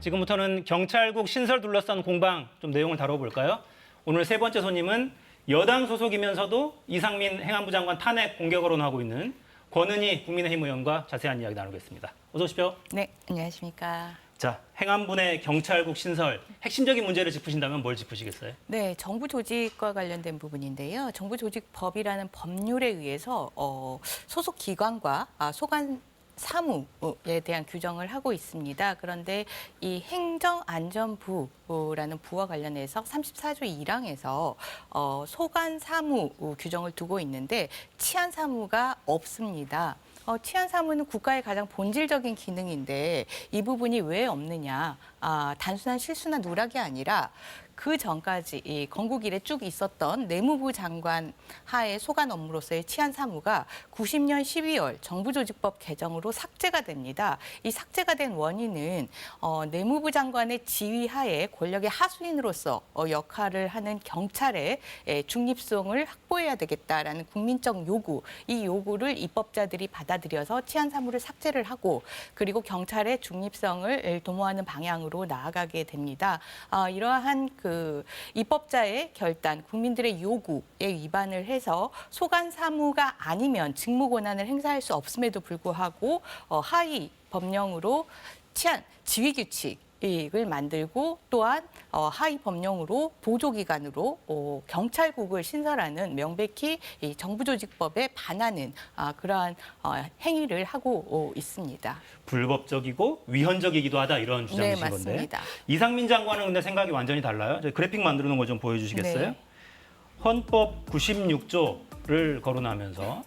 지금부터는 경찰국 신설 둘러싼 공방 좀 내용을 다뤄볼까요? 오늘 세 번째 손님은 여당 소속이면서도 이상민 행안부 장관 탄핵 공격으로 나오고 있는 권은희 국민의힘 의원과 자세한 이야기 나누겠습니다. 어서 오십시오. 네, 안녕하십니까. 자, 행안부 내 경찰국 신설 핵심적인 문제를 짚으신다면 뭘 짚으시겠어요? 네, 정부 조직과 관련된 부분인데요. 정부 조직법이라는 법률에 의해서 소속 기관과 소관 사무에 대한 규정을 하고 있습니다. 그런데 이 행정안전부라는 부와 관련해서 34조 1항에서 소관 사무 규정을 두고 있는데 치안 사무가 없습니다. 치안 사무는 국가의 가장 본질적인 기능인데 이 부분이 왜 없느냐? 단순한 실수나 누락이 아니라 그 전까지 이 건국 이래 쭉 있었던 내무부 장관 하에 소관 업무로서의 치안 사무가 90년 12월 정부조직법 개정으로 삭제가 됩니다. 이 삭제가 된 원인은 내무부 장관의 지휘 하에 권력의 하수인으로서 역할을 하는 경찰의 중립성을 확보해야 되겠다라는 국민적 요구, 이 요구를 입법자들이 받아들여서 치안 사무를 삭제를 하고 그리고 경찰의 중립성을 도모하는 방향으로 나아가게 됩니다. 이러한 그 입법자의 결단, 국민들의 요구에 위반을 해서 소관 사무가 아니면 직무 권한을 행사할 수 없음에도 불구하고 하위 법령으로 치안 지휘 규칙을 만들고 또한 하위 법령으로 보조기관으로 경찰국을 신설하는 명백히 이 정부조직법에 반하는 그러한 행위를 하고 있습니다. 불법적이고 위헌적이기도 하다 이런 주장이신 네, 건데. 맞습니다. 이상민 장관은 근데 생각이 완전히 달라요. 저희 그래픽 만들어 놓은 거 좀 보여주시겠어요? 네. 헌법 96조를 거론하면서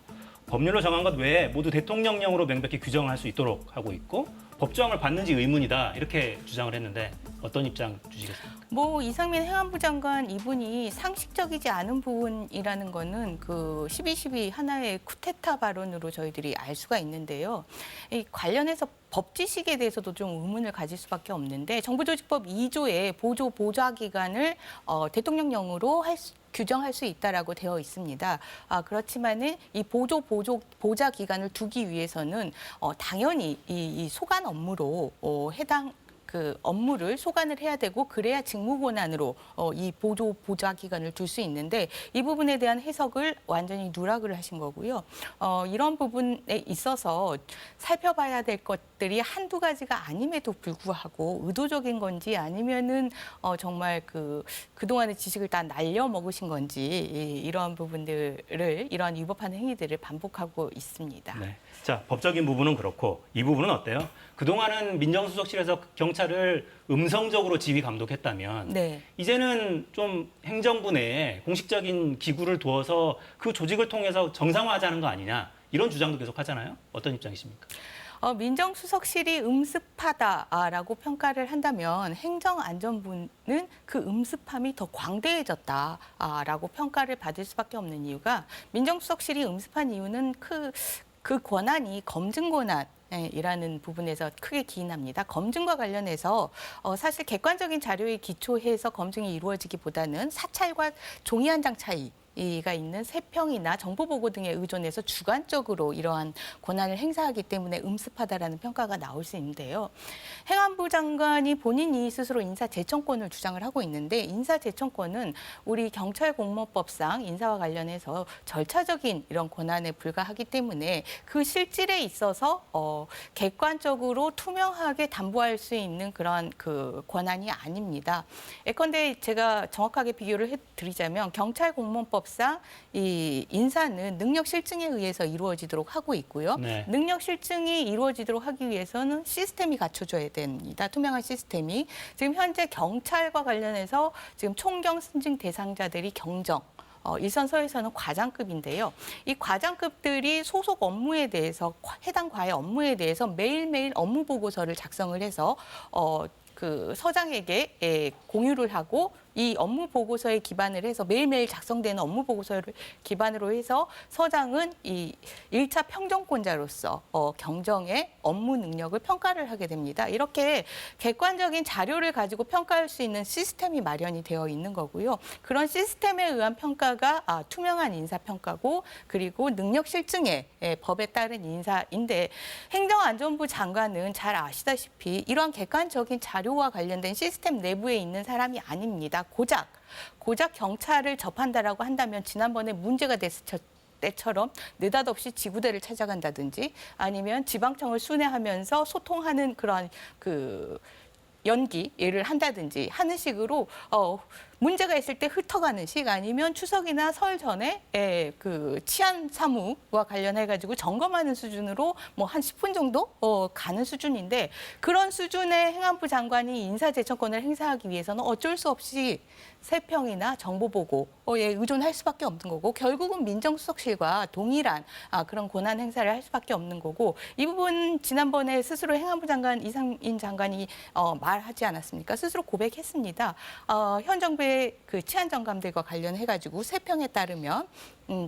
법률로 정한 것 외에 모두 대통령령으로 명백히 규정할 수 있도록 하고 있고 법조항을 받는지 의문이다 이렇게 주장을 했는데 어떤 입장 주시겠습니까? 이상민 행안부 장관 이분이 상식적이지 않은 부분이라는 거는 그 12.12 하나의 쿠데타 발언으로 저희들이 알 수가 있는데요. 이 관련해서 법 지식에 대해서도 좀 의문을 가질 수밖에 없는데 정부조직법 2조에 보좌기관을 대통령령으로 규정할 수 있다라고 되어 있습니다. 그렇지만은 이 보좌 기관을 두기 위해서는 당연히 이 소관 업무로 해당 그 업무를 소관을 해야 되고 그래야 직무 권한으로 이 보좌 기관을 둘 수 있는데 이 부분에 대한 해석을 완전히 누락을 하신 거고요. 이런 부분에 있어서 살펴봐야 될 것들이 한두 가지가 아님에도 불구하고 의도적인 건지 아니면은 정말 그동안의 지식을 다 날려 먹으신 건지 이러한 부분들을 이러한 위법한 행위들을 반복하고 있습니다. 네. 자, 법적인 부분은 그렇고 이 부분은 어때요? 그동안은 민정수석실에서 경찰을 음성적으로 지휘 감독했다면 네. 이제는 좀 행정부 내에 공식적인 기구를 두어서 그 조직을 통해서 정상화하자는 거 아니냐 이런 주장도 계속 하잖아요. 어떤 입장이십니까? 민정수석실이 음습하다라고 평가를 한다면 행정안전부는 그 음습함이 더 광대해졌다라고 평가를 받을 수밖에 없는 이유가 민정수석실이 음습한 이유는 그 권한이 검증 권한이라는 부분에서 크게 기인합니다. 검증과 관련해서 사실 객관적인 자료에 기초해서 검증이 이루어지기보다는 사찰과 종이 한 장 차이 가 있는 세평이나 정보보고 등에 의존해서 주관적으로 이러한 권한을 행사하기 때문에 음습하다라는 평가가 나올 수 있는데요. 행안부 장관이 본인이 스스로 인사제청권을 주장을 하고 있는데 인사제청권은 우리 경찰공무법상 인사와 관련해서 절차적인 이런 권한에 불과하기 때문에 그 실질에 있어서 객관적으로 투명하게 담보할 수 있는 그런 그 권한이 아닙니다. 예컨대 제가 정확하게 비교를 해드리자면 경찰공무법상 이 인사는 능력 실증에 의해서 이루어지도록 하고 있고요. 네. 능력 실증이 이루어지도록 하기 위해서는 시스템이 갖춰져야 됩니다. 투명한 시스템이. 지금 현재 경찰과 관련해서 지금 총경 승진 대상자들이 경정. 일선 서에서는 과장급인데요. 이 과장급들이 소속 업무에 대해서 해당 과의 업무에 대해서 매일매일 업무 보고서를 작성을 해서 그 서장에게 공유를 하고 이 업무 보고서에 기반을 해서 매일매일 작성되는 업무 보고서를 기반으로 해서 서장은 이 1차 평정권자로서 경정의 업무 능력을 평가를 하게 됩니다. 이렇게 객관적인 자료를 가지고 평가할 수 있는 시스템이 마련이 되어 있는 거고요. 그런 시스템에 의한 평가가 투명한 인사평가고 그리고 능력 실증의 법에 따른 인사인데 행정안전부 장관은 잘 아시다시피 이러한 객관적인 자료 자료와 관련된 시스템 내부에 있는 사람이 아닙니다. 고작 경찰을 접한다라고 한다면 지난번에 문제가 됐을 때처럼 느닷없이 지구대를 찾아간다든지 아니면 지방청을 순회하면서 소통하는 그런 연기를 한다든지 하는 식으로 문제가 있을 때 흩어가는 식 아니면 추석이나 설 전에 치안 사무와 관련해 가지고 점검하는 수준으로 뭐 한 10분 정도 가는 수준인데 그런 수준의 행안부 장관이 인사제청권을 행사하기 위해서는 어쩔 수 없이 세평이나 정보 보고에 의존할 수밖에 없는 거고 결국은 민정수석실과 동일한 그런 권한 행사를 할 수밖에 없는 거고 이 부분 지난번에 스스로 행안부 장관 이상민 장관이 말하지 않았습니까? 스스로 고백했습니다. 현 정부의 그 치안 정감들과 관련해 가지고 세평에 따르면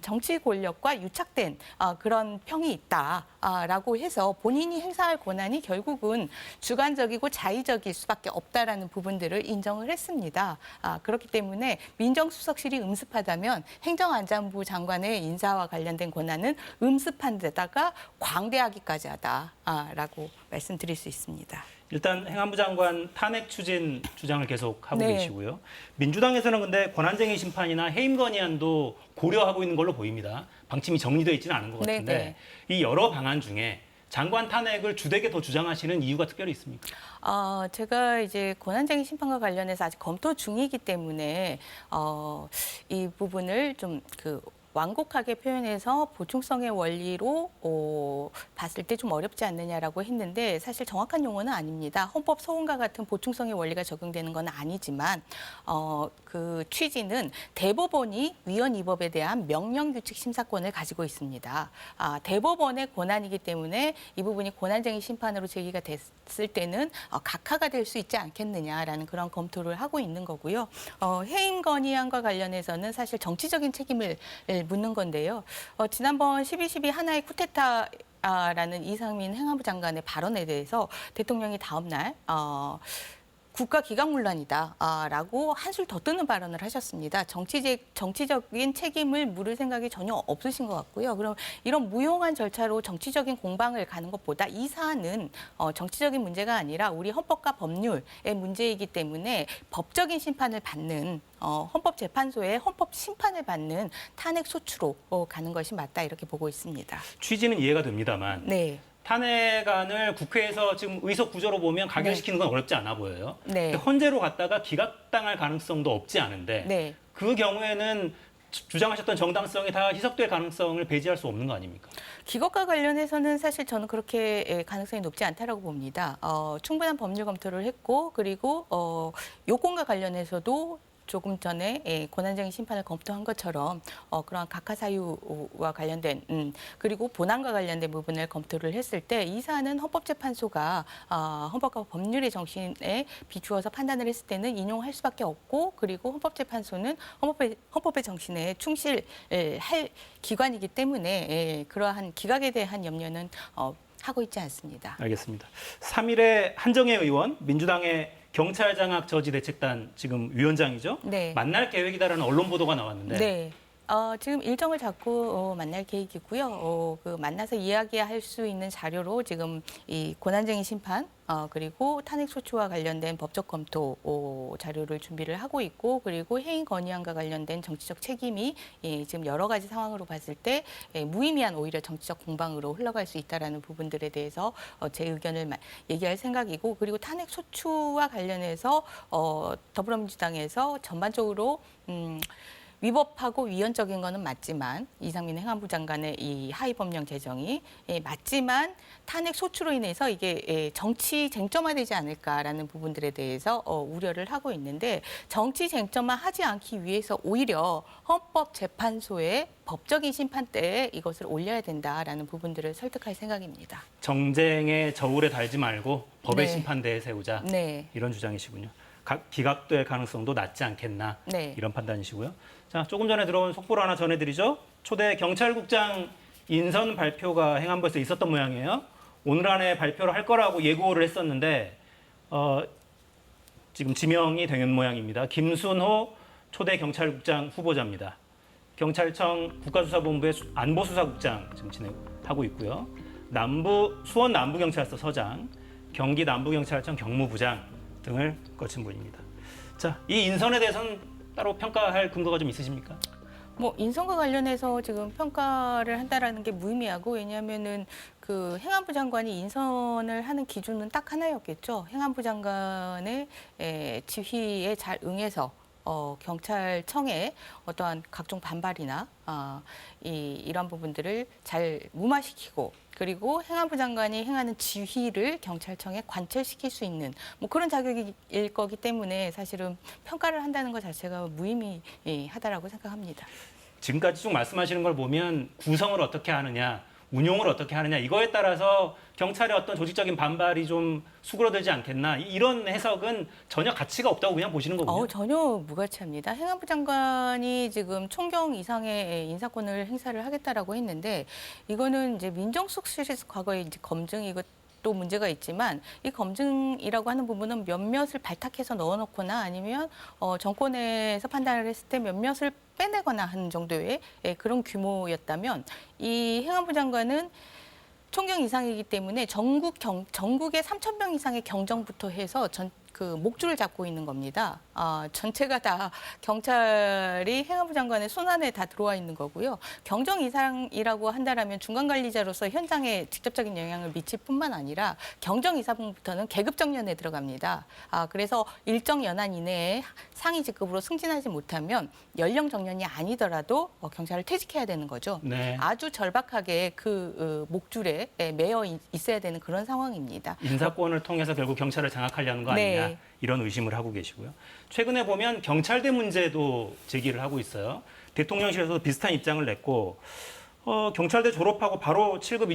정치 권력과 유착된 그런 평이 있다라고 해서 본인이 행사할 권한이 결국은 주관적이고 자의적일 수밖에 없다라는 부분들을 인정을 했습니다. 그렇기 때문에 민정수석실이 음습하다면 행정안전부 장관의 인사와 관련된 권한은 음습한 데다가 광대하기까지 하다라고 말씀드릴 수 있습니다. 일단 행안부 장관 탄핵 추진 주장을 계속 하고 네. 계시고요. 민주당에서는 근데 권한쟁의 심판이나 해임 건의안도 고려하고 있는 걸로 보입니다. 방침이 정리되어 있지는 않은 것 같은데 네네. 이 여러 방안 중에 장관 탄핵을 주되게 더 주장하시는 이유가 특별히 있습니까? 제가 이제 권한쟁의 심판과 관련해서 아직 검토 중이기 때문에 이 부분을 좀 완곡하게 표현해서 보충성의 원리로 봤을 때 좀 어렵지 않느냐라고 했는데 사실 정확한 용어는 아닙니다. 헌법 소원과 같은 보충성의 원리가 적용되는 건 아니지만 그 취지는 대법원이 위헌 위법에 대한 명령규칙 심사권을 가지고 있습니다. 대법원의 권한이기 때문에 이 부분이 권한쟁의 심판으로 제기가 됐을 때는 각하가 될 수 있지 않겠느냐라는 그런 검토를 하고 있는 거고요. 해임 건의안과 관련해서는 사실 정치적인 책임을 묻는 건데요. 지난번 12.12 하나의 쿠데타라는 이상민 행안부 장관의 발언에 대해서 대통령이 다음 날 국가 기강문란이다라고 한술 더 뜨는 발언을 하셨습니다. 정치적인 책임을 물을 생각이 전혀 없으신 것 같고요. 그럼 이런 무용한 절차로 정치적인 공방을 가는 것보다 이 사안은 정치적인 문제가 아니라 우리 헌법과 법률의 문제이기 때문에 법적인 심판을 받는 헌법재판소의 헌법 심판을 받는 탄핵 소추로 가는 것이 맞다 이렇게 보고 있습니다. 취지는 이해가 됩니다만 네. 탄핵안을 국회에서 지금 의석 구조로 보면 가결시키는 건 어렵지 않아 보여요. 네. 근데 헌재로 갔다가 기각당할 가능성도 없지 않은데 네. 그 경우에는 주장하셨던 정당성이 다 희석될 가능성을 배제할 수 없는 거 아닙니까? 기각과 관련해서는 사실 저는 그렇게 가능성이 높지 않다라고 봅니다. 충분한 법률 검토를 했고 그리고 요건과 관련해서도 조금 전에 권한쟁의 심판을 검토한 것처럼 그러한 각하 사유와 관련된 그리고 본안과 관련된 부분을 검토를 했을 때 이 사안은 헌법재판소가 헌법과 법률의 정신에 비추어서 판단을 했을 때는 인용할 수밖에 없고 그리고 헌법재판소는 헌법의 정신에 충실할 기관이기 때문에 그러한 기각에 대한 염려는 하고 있지 않습니다. 알겠습니다. 3일에 한정혜 의원, 민주당의 경찰 장악 저지 대책단 지금 위원장이죠. 네. 만날 계획이다라는 언론 보도가 나왔는데 네. 지금 일정을 잡고 만날 계획이고요. 만나서 이야기할 수 있는 자료로 지금 이 권한쟁의 심판 그리고 탄핵 소추와 관련된 법적 검토 자료를 준비를 하고 있고 그리고 해임 건의안과 관련된 정치적 책임이 지금 여러 가지 상황으로 봤을 때 무의미한 오히려 정치적 공방으로 흘러갈 수 있다라는 부분들에 대해서 제 의견을 얘기할 생각이고 그리고 탄핵 소추와 관련해서 더불어민주당에서 전반적으로 위법하고 위헌적인 거는 맞지만 이상민 행안부 장관의 이 하위 법령 제정이 맞지만 탄핵 소추로 인해서 이게 정치 쟁점화되지 않을까라는 부분들에 대해서 우려를 하고 있는데 정치 쟁점화하지 않기 위해서 오히려 헌법재판소의 법적인 심판대에 이것을 올려야 된다라는 부분들을 설득할 생각입니다. 정쟁의 저울에 달지 말고 법의 네. 심판대에 세우자 네. 이런 주장이시군요. 기각될 가능성도 낮지 않겠나 네. 이런 판단이시고요. 자, 조금 전에 들어온 속보를 하나 전해드리죠. 초대 경찰국장 인선 발표가 행안부에서 있었던 모양이에요. 오늘 안에 발표를 할 거라고 예고를 했었는데 지금 지명이 된 모양입니다. 김순호 초대 경찰국장 후보자입니다. 경찰청 국가수사본부의 안보수사국장 지금 진행하고 있고요. 수원 남부경찰서 서장, 경기 남부경찰청 경무부장, 등을 거친 분입니다. 자, 이 인선에 대해서는 따로 평가할 근거가 좀 있으십니까? 뭐 인선과 관련해서 지금 평가를 한다라는 게 무의미하고 왜냐하면은 그 행안부 장관이 인선을 하는 기준은 딱 하나였겠죠. 행안부 장관의 지휘에 잘 응해서 경찰청의 어떠한 각종 반발이나 이런 부분들을 잘 무마시키고 그리고 행안부 장관이 행하는 지휘를 경찰청에 관철시킬 수 있는 뭐 그런 자격일 거기 때문에 사실은 평가를 한다는 것 자체가 무의미하다라고 생각합니다. 지금까지 쭉 말씀하시는 걸 보면 구성을 어떻게 하느냐, 운용을 어떻게 하느냐 이거에 따라서 경찰의 어떤 조직적인 반발이 좀 수그러들지 않겠나 이런 해석은 전혀 가치가 없다고 그냥 보시는 거군요. 전혀 무가치합니다. 행안부 장관이 지금 총경 이상의 인사권을 행사를 하겠다라고 했는데 이거는 이제 민정수석실에서 과거에 이제 검증 이것도 문제가 있지만 이 검증이라고 하는 부분은 몇몇을 발탁해서 넣어놓거나 아니면 정권에서 판단을 했을 때 몇몇을 빼내거나 하는 정도의 그런 규모였다면 이 행안부 장관은 총경 이상이기 때문에 전국에 3,000명 이상의 경정부터 해서 그 목줄을 잡고 있는 겁니다. 전체가 다 경찰이 행안부 장관의 손안에 다 들어와 있는 거고요. 경정 이상이라고 한다라면 중간 관리자로서 현장에 직접적인 영향을 미칠 뿐만 아니라 경정 이상부터는 계급 정년에 들어갑니다. 그래서 일정 연한 이내에 상위 직급으로 승진하지 못하면 연령 정년이 아니더라도 경찰을 퇴직해야 되는 거죠. 네. 아주 절박하게 그 목줄에 매여 있어야 되는 그런 상황입니다. 인사권을 통해서 결국 경찰을 장악하려는 거 아니냐 네. 이런 의심을 하고 계시고요. 최근에 보면 경찰대 문제도 제기를 하고 있어요. 대통령실에서도 비슷한 입장을 냈고 경찰대 졸업하고 바로 7급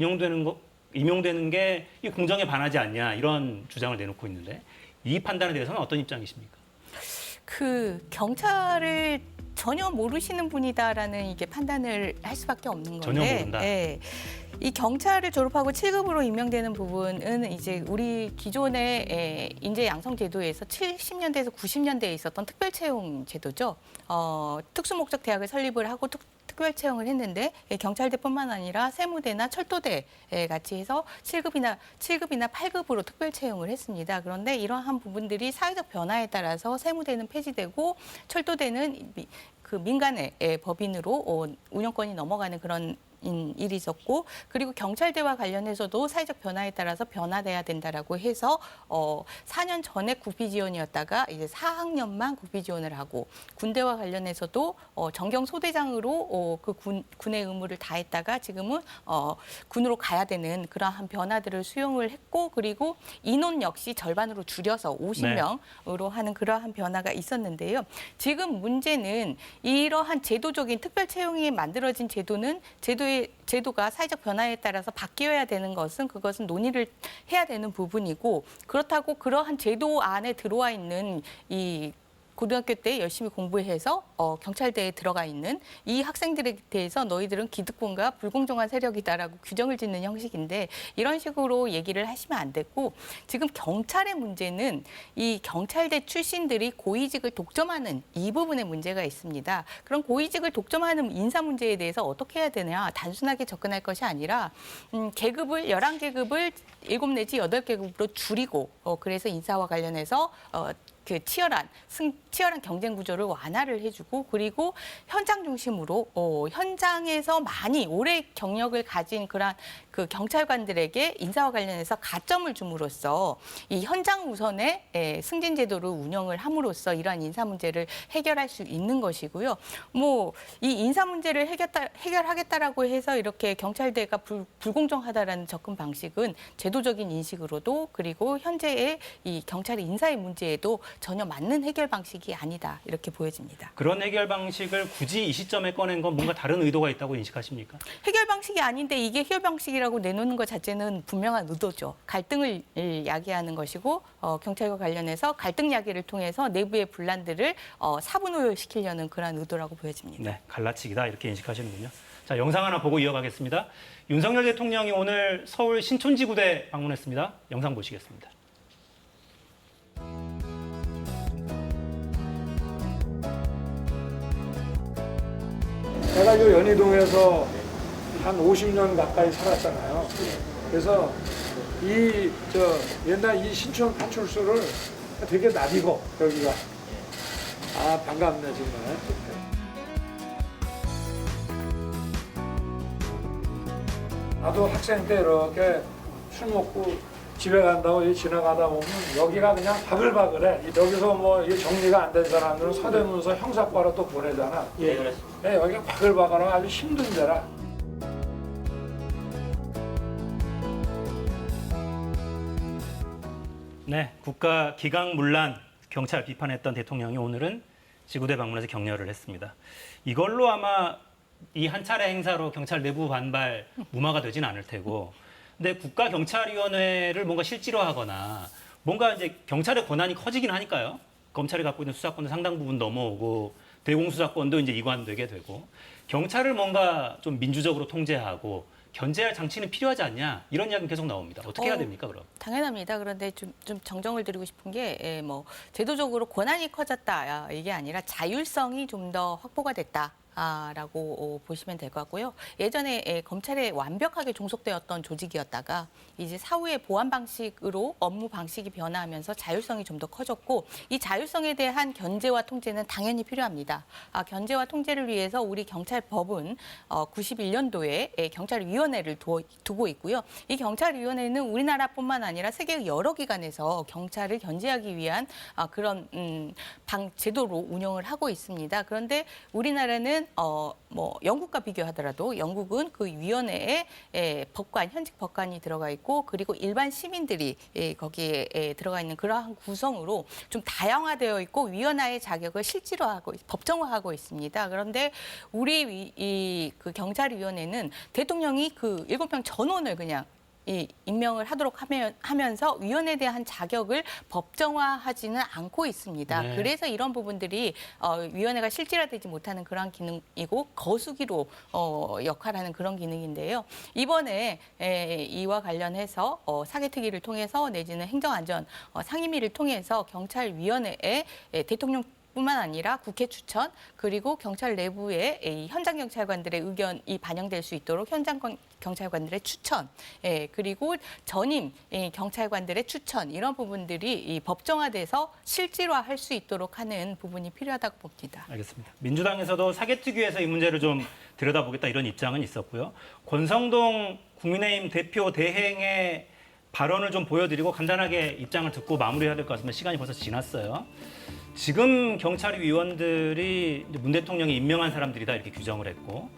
임용되는 게 이 공정에 반하지 않냐 이런 주장을 내놓고 있는데 이 판단에 대해서는 어떤 입장이십니까? 그 경찰을 전혀 모르시는 분이다라는 이게 판단을 할 수밖에 없는 건데. 전혀 모른다. 예. 이 경찰을 졸업하고 7급으로 임명되는 부분은 이제 우리 기존의 인재 양성 제도에서 70년대에서 90년대에 있었던 특별 채용 제도죠. 특수목적 대학을 설립을 하고 특별 채용을 했는데 경찰대뿐만 아니라 세무대나 철도대 같이 해서 7급이나 8급으로 특별 채용을 했습니다. 그런데 이러한 부분들이 사회적 변화에 따라서 세무대는 폐지되고 철도대는 그 민간의 법인으로 운영권이 넘어가는 그런 일이 있었고 그리고 경찰대와 관련해서도 사회적 변화에 따라서 변화돼야 된다라고 해서 4년 전에 구피 지원이었다가 이제 4학년만 구피 지원을 하고 군대와 관련해서도 정경 소대장으로 그 군의 의무를 다했다가 지금은 군으로 가야 되는 그러한 변화들을 수용을 했고 그리고 인원 역시 절반으로 줄여서 50명으로 하는 그러한 변화가 있었는데요. 지금 문제는 이러한 제도적인 특별 채용이 만들어진 제도가 사회적 변화에 따라서 바뀌어야 되는 것은 그것은 논의를 해야 되는 부분이고 그렇다고 그러한 제도 안에 들어와 있는 이 고등학교 때 열심히 공부해서 경찰대에 들어가 있는 이 학생들에 대해서 너희들은 기득권과 불공정한 세력이다라고 규정을 짓는 형식인데 이런 식으로 얘기를 하시면 안 되고 지금 경찰의 문제는 이 경찰대 출신들이 고위직을 독점하는 이 부분에 문제가 있습니다. 그런 고위직을 독점하는 인사 문제에 대해서 어떻게 해야 되냐 단순하게 접근할 것이 아니라 계급을 11계급을 7 내지 8계급으로 줄이고 그래서 인사와 관련해서 그 치열한 경쟁 구조를 완화를 해주고 그리고 현장 중심으로 현장에서 많이 오래 경력을 가진 그런 그 경찰관들에게 인사와 관련해서 가점을 줌으로써 이 현장 우선의 승진 제도를 운영을 함으로써 이러한 인사 문제를 해결할 수 있는 것이고요. 뭐 이 인사 문제를 해결하겠다라고 해서 이렇게 경찰대가 불공정하다라는 접근 방식은 제도적인 인식으로도 그리고 현재의 이 경찰의 인사의 문제에도 전혀 맞는 해결 방식이 아니다 이렇게 보여집니다. 그런 해결 방식을 굳이 이 시점에 꺼낸 건 뭔가 다른 의도가 있다고 인식하십니까? 해결 방식이 아닌데 이게 해결 방식이라고 내놓는 것 자체는 분명한 의도죠. 갈등을 야기하는 것이고 경찰과 관련해서 갈등 야기를 통해서 내부의 분란들을 사분오열시키려는 그런 의도라고 보여집니다. 네, 갈라치기다 이렇게 인식하시는군요. 자, 영상 하나 보고 이어가겠습니다. 윤석열 대통령이 오늘 서울 신촌지구대 방문했습니다. 영상 보시겠습니다. 내가 이 연희동에서 한 50년 가까이 살았잖아요. 그래서 옛날 이 신촌 파출소를 되게 낯이고 여기가. 아 반갑네 정말. 나도 학생 때 이렇게 술 먹고 집에 간다고 여기 지나가다 보면 여기가 그냥 바글바글해. 여기서 뭐 이 정리가 안 된 사람들은 서대문서 형사과로 또 보내잖아. 네, 그렇습니다. 네, 여기가 바글바글하고 아주 힘든 데라. 네, 국가 기강문란 경찰 비판했던 대통령이 오늘은 지구대 방문해서 격려를 했습니다. 이걸로 아마 이 한 차례 행사로 경찰 내부 반발 무마가 되진 않을 테고, 근데 국가경찰위원회를 뭔가 실질화하거나 뭔가 이제 경찰의 권한이 커지긴 하니까요. 검찰이 갖고 있는 수사권도 상당 부분 넘어오고 대공수사권도 이제 이관되게 되고, 경찰을 뭔가 좀 민주적으로 통제하고 견제할 장치는 필요하지 않냐, 이런 이야기는 계속 나옵니다. 어떻게 해야 됩니까, 그럼? 당연합니다. 그런데 좀 정정을 드리고 싶은 게, 뭐 제도적으로 권한이 커졌다 이게 아니라 자율성이 좀 더 확보가 됐다. 라고 보시면 될 것 같고요. 예전에 검찰에 완벽하게 종속되었던 조직이었다가 이제 사후의 보안 방식으로 업무 방식이 변화하면서 자율성이 좀 더 커졌고, 이 자율성에 대한 견제와 통제는 당연히 필요합니다. 견제와 통제를 위해서 우리 경찰법은 91년도에 경찰위원회를 두고 있고요. 이 경찰위원회는 우리나라뿐만 아니라 세계 여러 기관에서 경찰을 견제하기 위한 그런 제도로 운영을 하고 있습니다. 그런데 우리나라는 뭐 영국과 비교하더라도 영국은 그 위원회에 법관, 현직 법관이 들어가 있고, 그리고 일반 시민들이 거기에 들어가 있는 그러한 구성으로 좀 다양화되어 있고 위원회의 자격을 실질화하고 법정화하고 있습니다. 그런데 우리 그 경찰위원회는 대통령이 그 7명 전원을 그냥 임명을 하도록 하면서 위원회에 대한 자격을 법정화하지는 않고 있습니다. 네. 그래서 이런 부분들이 위원회가 실질화되지 못하는 그런 기능이고 거수기로 역할하는 그런 기능인데요. 이번에 이와 관련해서 사개특위를 통해서 내지는 행정안전 상임위를 통해서 경찰위원회에 대통령 뿐만 아니라 국회 추천, 그리고 경찰 내부의 이 현장 경찰관들의 의견이 반영될 수 있도록 현장 경찰관들의 추천, 그리고 전임 경찰관들의 추천, 이런 부분들이 이 법정화돼서 실질화할 수 있도록 하는 부분이 필요하다고 봅니다. 알겠습니다. 민주당에서도 사개특위에서 이 문제를 좀 들여다보겠다, 이런 입장은 있었고요. 권성동 국민의힘 대표 대행의 발언을 좀 보여드리고 간단하게 입장을 듣고 마무리해야 될 것 같습니다. 시간이 벌써 지났어요. 지금 경찰 위원들이 문 대통령이 임명한 사람들이다, 이렇게 규정을 했고,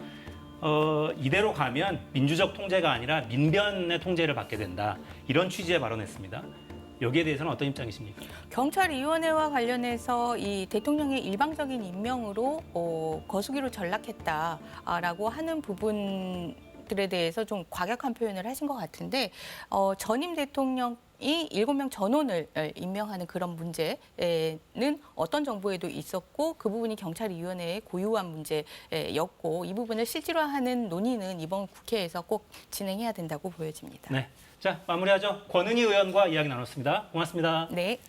이대로 가면 민주적 통제가 아니라 민변의 통제를 받게 된다, 이런 취지의 발언했습니다. 여기에 대해서는 어떤 입장이십니까? 경찰위원회와 관련해서 이 대통령의 일방적인 임명으로 거수기로 전락했다라고 하는 부분들에 대해서 좀 과격한 표현을 하신 것 같은데, 전임 대통령 이 7명 전원을 임명하는 그런 문제는 어떤 정부에도 있었고, 그 부분이 경찰위원회의 고유한 문제였고, 이 부분을 실질화하는 논의는 이번 국회에서 꼭 진행해야 된다고 보여집니다. 네, 자 마무리하죠. 권은희 의원과 이야기 나눴습니다. 고맙습니다. 네.